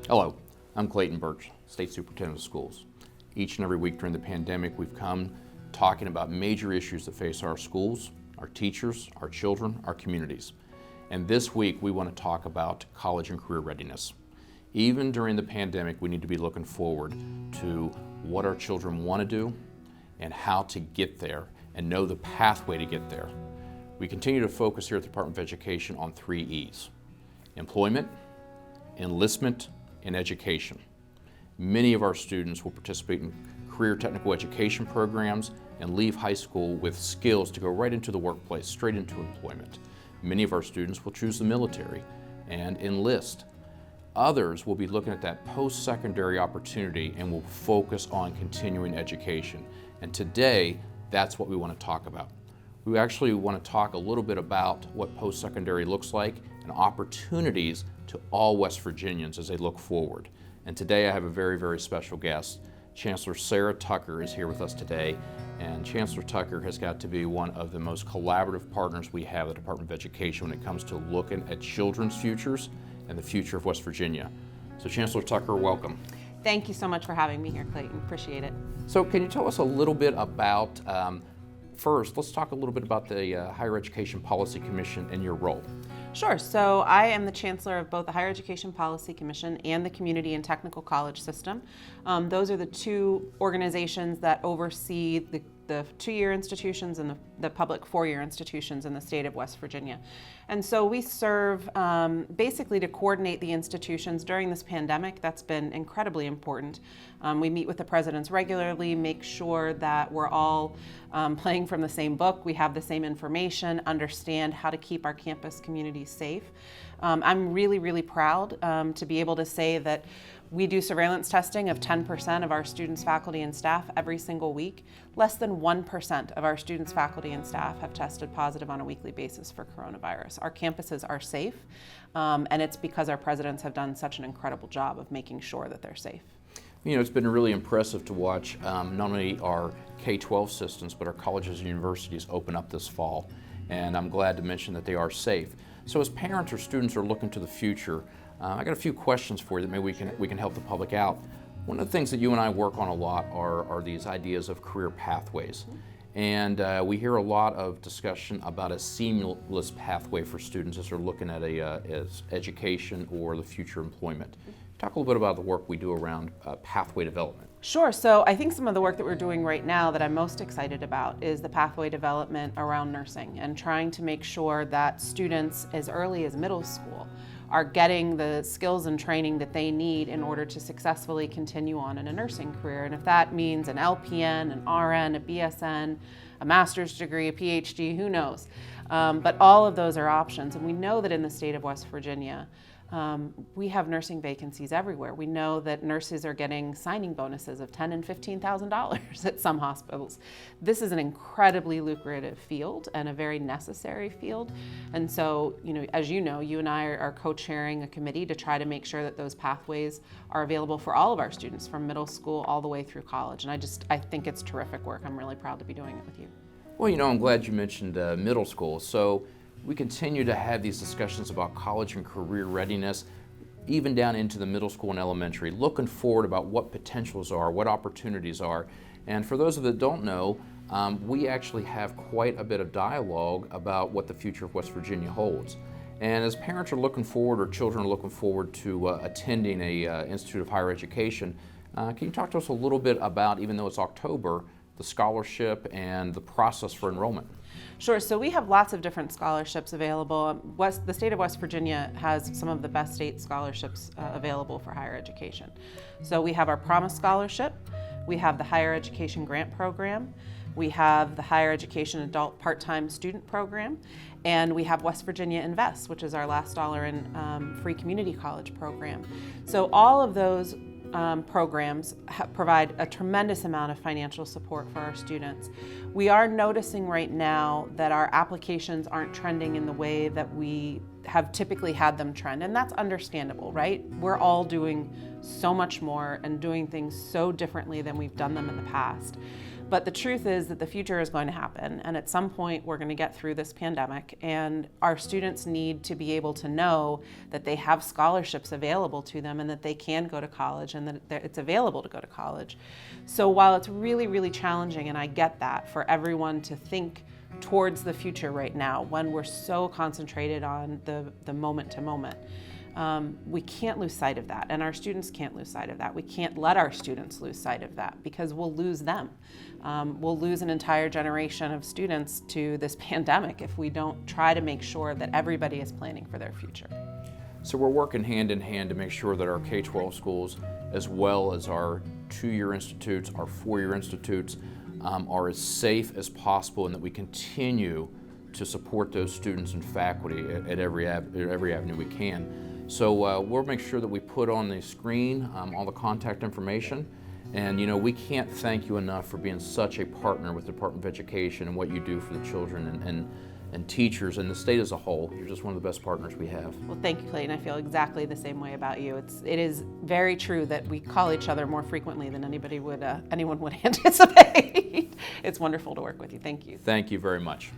Hello, I'm Clayton Burch, State Superintendent of Schools. Each and every week during the pandemic, we've come talking about major issues that face our schools, our teachers, our children, our communities. And this week, we want to talk about college and career readiness. Even during the pandemic, we need to be looking forward to what our children want to do and how to get there and know the pathway to get there. We continue to focus here at the Department of Education on 3 E's: employment, enlistment, and education. Many of our students will participate in career technical education programs and leave high school with skills to go right into the workplace, straight into employment. Many of our students will choose the military and enlist. Others will be looking at that post-secondary opportunity and will focus on continuing education. And today, that's what we want to talk about. We actually want to talk a little bit about what post-secondary looks like and opportunities to all West Virginians as they look forward. And today I have a very, very special guest. Chancellor Sarah Tucker is here with us today. And Chancellor Tucker has got to be one of the most collaborative partners we have at the Department of Education when it comes to looking at children's futures and the future of West Virginia. So Chancellor Tucker, welcome. Thank you so much for having me here, Clayton. Appreciate it. So can you tell us a little bit about, first, let's talk a little bit about the Higher Education Policy Commission and your role. Sure. So I am the Chancellor of both the Higher Education Policy Commission and the Community and Technical College System. Those are the two organizations that oversee the 2-year institutions and the public 4-year institutions in the state of West Virginia. And so we serve basically to coordinate the institutions during this pandemic. That's been incredibly important. We meet with the presidents regularly, make sure that we're all playing from the same book, we have the same information, understand how to keep our campus communities safe. I'm really, really proud to be able to say that we do surveillance testing of 10% of our students, faculty, and staff every single week. Less than 1% of our students, faculty, and staff have tested positive on a weekly basis for coronavirus. Our campuses are safe, and it's because our presidents have done such an incredible job of making sure that they're safe. You know, it's been really impressive to watch not only our K-12 systems, but our colleges and universities open up this fall. And I'm glad to mention that they are safe. So as parents or students are looking to the future, I got a few questions for you that maybe we can help the public out. One of the things that you and I work on a lot are these ideas of career pathways. And we hear a lot of discussion about a seamless pathway for students as they're looking at as education or the future employment. Talk a little bit about the work we do around pathway development. Sure. So I think some of the work that we're doing right now that I'm most excited about is the pathway development around nursing and trying to make sure that students as early as middle school are getting the skills and training that they need in order to successfully continue on in a nursing career. And if that means an LPN, an RN, a BSN, a master's degree, a PhD, who knows? But all of those are options. And we know that in the state of West Virginia, we have nursing vacancies everywhere. We know that nurses are getting signing bonuses of $10,000 and $15,000 at some hospitals. This is an incredibly lucrative field and a very necessary field. And so, as you know, you and I are co-chairing a committee to try to make sure that those pathways are available for all of our students from middle school all the way through college. And I think it's terrific work. I'm really proud to be doing it with you. Well, I'm glad you mentioned middle school. So we continue to have these discussions about college and career readiness, even down into the middle school and elementary, looking forward about what potentials are, what opportunities are. And for those of you that don't know, we actually have quite a bit of dialogue about what the future of West Virginia holds. And as parents are looking forward or children are looking forward to attending a Institute of Higher Education, can you talk to us a little bit about, even though it's October, the scholarship and the process for enrollment? Sure. So we have lots of different scholarships available. The state of West Virginia has some of the best state scholarships available for higher education. So we have our Promise Scholarship, we have the Higher Education Grant Program, we have the Higher Education Adult Part-Time Student Program, and we have West Virginia Invest, which is our last dollar in free community college program. So all of those programs provide a tremendous amount of financial support for our students. We are noticing right now that our applications aren't trending in the way that we have typically had them trend, and that's understandable, right? We're all doing so much more and doing things so differently than we've done them in the past. But the truth is that the future is going to happen, and at some point we're going to get through this pandemic, and our students need to be able to know that they have scholarships available to them and that they can go to college and that it's available to go to college. So while it's really, really challenging, and I get that, for everyone to think towards the future right now when we're so concentrated on the moment to moment, we can't lose sight of that, and our students can't lose sight of that. We can't let our students lose sight of that, because we'll lose them. We'll lose an entire generation of students to this pandemic if we don't try to make sure that everybody is planning for their future. So we're working hand in hand to make sure that our K-12 schools, as well as our 2-year institutes, our 4-year institutes, are as safe as possible, and that we continue to support those students and faculty at every avenue we can. So we'll make sure that we put on the screen all the contact information. And we can't thank you enough for being such a partner with the Department of Education and what you do for the children and teachers and the state as a whole. You're just one of the best partners we have. Well, thank you, Clayton. I feel exactly the same way about you. It is very true that we call each other more frequently than anyone would anticipate. It's wonderful to work with you. Thank you. Thank you very much.